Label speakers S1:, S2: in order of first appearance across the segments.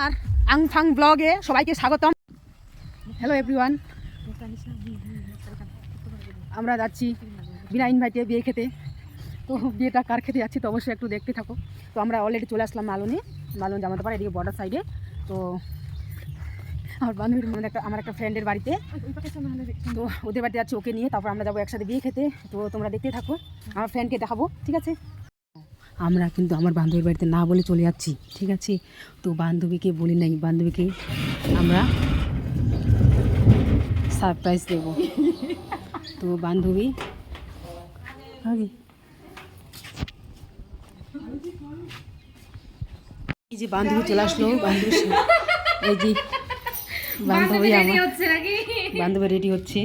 S1: আর আংফাং ব্লগে সবাইকে স্বাগতম। হ্যালো এভরিওয়ান, আমরা যাচ্ছি বিনা ইনভাইটে বিয়ে খেতে। তো বিয়েটা কার খেতে যাচ্ছি তো অবশ্যই একটু দেখতে থাকো। তো আমরা অলরেডি চলে আসলাম মালন জামাতে পারে এদিকে বর্ডার সাইডে। তো আমার বান্ধবীর মানে আমার একটা ফ্রেন্ডের বাড়িতে, তো ওদের বাড়িতে যাচ্ছি ওকে নিয়ে, তারপর আমরা যাবো একসাথে বিয়ে খেতে। তো তোমরা দেখতে থাকো, আমার ফ্রেন্ডকে দেখাবো, ঠিক আছে? আমরা কিন্তু আমার বান্ধবীর বাড়িতে না বলে চলে যাচ্ছি, ঠিক আছে? তো বান্ধবীকে বলি নাই, বান্ধবীকে আমরা সারপ্রাইজ দেবো। তো বান্ধবী আগে এই যে বান্ধবী চলে আসলো, বান্ধবী এই যে বান্ধবী বান্ধবী রেডি হচ্ছে।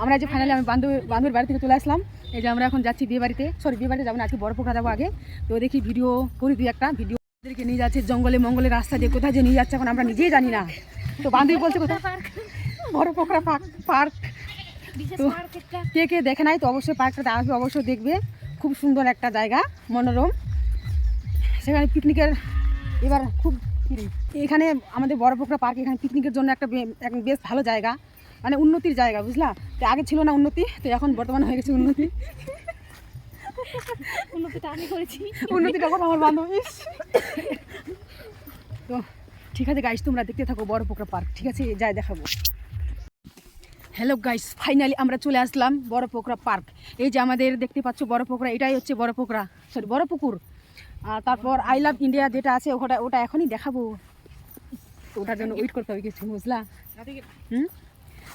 S1: আমরা যে ফাইনালি আমি বান্ধবীর বাড়ি থেকে চলে আসলাম। এই যে আমরা এখন যাচ্ছি বিয়ে বাড়িতে, বিয়ে বাড়িতে যাবো না, আজকে বড়পোখরা যাবো আগে। তো দেখি ভিডিও করি, দুই একটা ভিডিও ওদেরকে নিয়ে যাচ্ছে জঙ্গলে মঙ্গলে রাস্তা দিয়ে, কোথায় যে নিয়ে যাচ্ছে এখন আমরা নিজেই জানি না। তো বান্ধবী বলছে কোথায় বড়পোখরা পার্ক। তো কে কে দেখে নাই তো অবশ্যই পার্কটাতে আসবে, অবশ্যই দেখবে, খুব সুন্দর একটা জায়গা, মনোরম। সেখানে পিকনিকের এবার খুব এখানে আমাদের বড়পোখরা পার্ক, এখানে পিকনিকের জন্য একটা বেশ ভালো জায়গা, মানে উন্নতির জায়গা, বুঝলা? তো আগে ছিল না উন্নতি, তো এখন বর্তমানে হয়ে গেছে উন্নতি। উন্নতিটা আমি করেছি, উন্নতিটা এখন আমার বান্ধবী। তো ঠিক আছে গাইস, তোমরা দেখতে থাকো বড়পোখরা পার্ক, ঠিক আছে? যাই দেখাবো। হ্যালো গাইস, ফাইনালি আমরা চলে আসলাম বড়পোখরা পার্ক। এই যে আমাদের দেখতে পাচ্ছ বড়পোখরা, এটাই হচ্ছে বড়পোখরা, বড়পুকুর। তারপর আই লাভ ইন্ডিয়া যেটা আছে ওটা এখনই দেখাবো, তো ওটার জন্য ওয়েট করতে হবে কিছু, বুঝলা?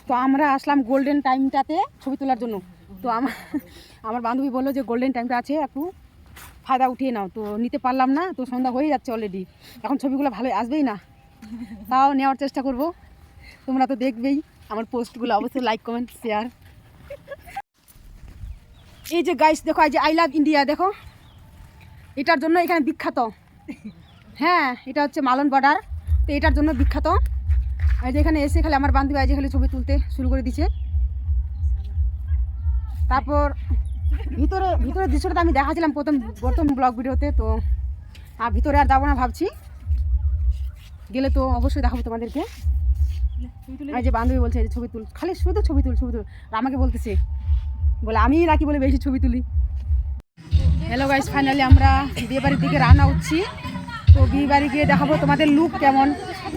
S1: তো আমরা আসলাম গোল্ডেন টাইমটাতে ছবি তোলার জন্য। তো আমার বান্ধবী বললো যে গোল্ডেন টাইমটা আছে, একটু ফায়দা উঠিয়ে নাও। তো নিতে পারলাম না, তো সন্ধ্যা হয়ে যাচ্ছে অলরেডি, এখন ছবিগুলো ভালো আসবেই না, তাও নেওয়ার চেষ্টা করব। তোমরা তো দেখবেই আমার পোস্টগুলো, অবশ্যই লাইক কমেন্ট শেয়ার। এই যে গাইস দেখো, এই যে আই লাভ ইন্ডিয়া দেখো, এটার জন্য এখানে বিখ্যাত। হ্যাঁ, এটা হচ্ছে মালন বর্ডার, তো এটার জন্য বিখ্যাত। এই যে এখানে এসে খালি আমার বান্ধবী আজ খালি ছবি তুলতে শুরু করে দিছে। তারপর ভিতরের দৃশ্যটা আমি দেখাছিলাম প্রথম ব্লগ ভিডিওতে। তো আর ভিতরে আর যাবো না ভাবছি, গেলে তো অবশ্যই দেখাবো তোমাদেরকে। এই যে বান্ধবী বলছে যে ছবি তুল, খালি শুধু ছবি তুল। আর আমাকে বলতেছে, বলে আমি রাখি বলে বেশি ছবি তুলি। হ্যালো গাইস, ফাইনালি আমরা বিয়ে বাড়ির দিকে রান্না হচ্ছি। তো বিয়ে বাড়ি গিয়ে দেখাবো তোমাদের লুক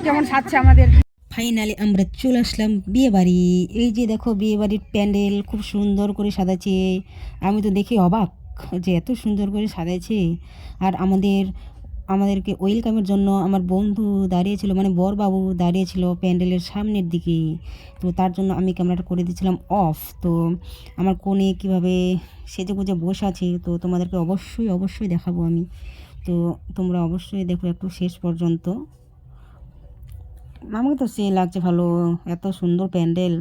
S1: কেমন সাজছে আমাদের।
S2: ফাইনালি আমরা চলে আসলাম বিয়ে বাড়ি। এই যে দেখো বিয়ে বাড়ির প্যান্ডেল খুব সুন্দর করে সাজাচ্ছে, আমি তো দেখে অবাক যে এত সুন্দর করে সাজাচ্ছে। আর আমাদেরকে ওয়েলকামের জন্য আমার বন্ধু দাঁড়িয়েছিল, মানে বরবাবু দাঁড়িয়েছিল প্যান্ডেলের সামনের দিকে। তো তার জন্য আমি ক্যামেরাটা করে দিয়েছিলাম অফ। তো আমার কোণে কীভাবে সেজেগুজে বসে আছে, তো তোমাদেরকে অবশ্যই দেখাবো আমি। তো তোমরা অবশ্যই দেখো একটু শেষ পর্যন্ত। আমাকে তো সে লাগছে ভালো, এত সুন্দর প্যান্ডেল,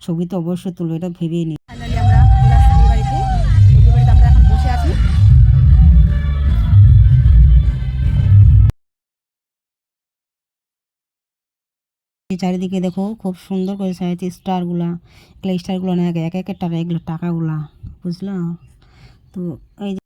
S2: ছবি তো অবশ্যই তুলবো, এটা ভেবেই নি।
S1: ফাইনালি আমরা চলে আসছি বিয়ে বাড়িতে। বিয়ে বাড়িতে আমরা এখন বসে আছি।
S2: চারিদিকে দেখো খুব সুন্দর করে সাজাচ্ছে স্টারগুলা, এগুলো স্টারগুলো না, এক এক টাকা, এগুলো টাকাগুলা, বুঝলা? তো এই যে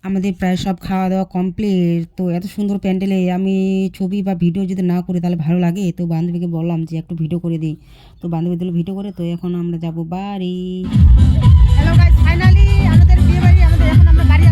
S2: আমাদের প্রায় সব খাওয়া দাওয়া কমপ্লিট। তো এত সুন্দর প্যান্ডেলে আমি ছবি বা ভিডিও যদি না করি তাহলে ভালো লাগে। তো বান্ধবীকে বললাম যে একটু ভিডিও করে দিই, তো বান্ধবী দিল ভিডিও করে। তো এখন আমরা যাব বাড়ি।
S1: হ্যালো গাইস, ফাইনালি আমাদের বিয়ে বাড়ি, এখন আমরা বাড়ি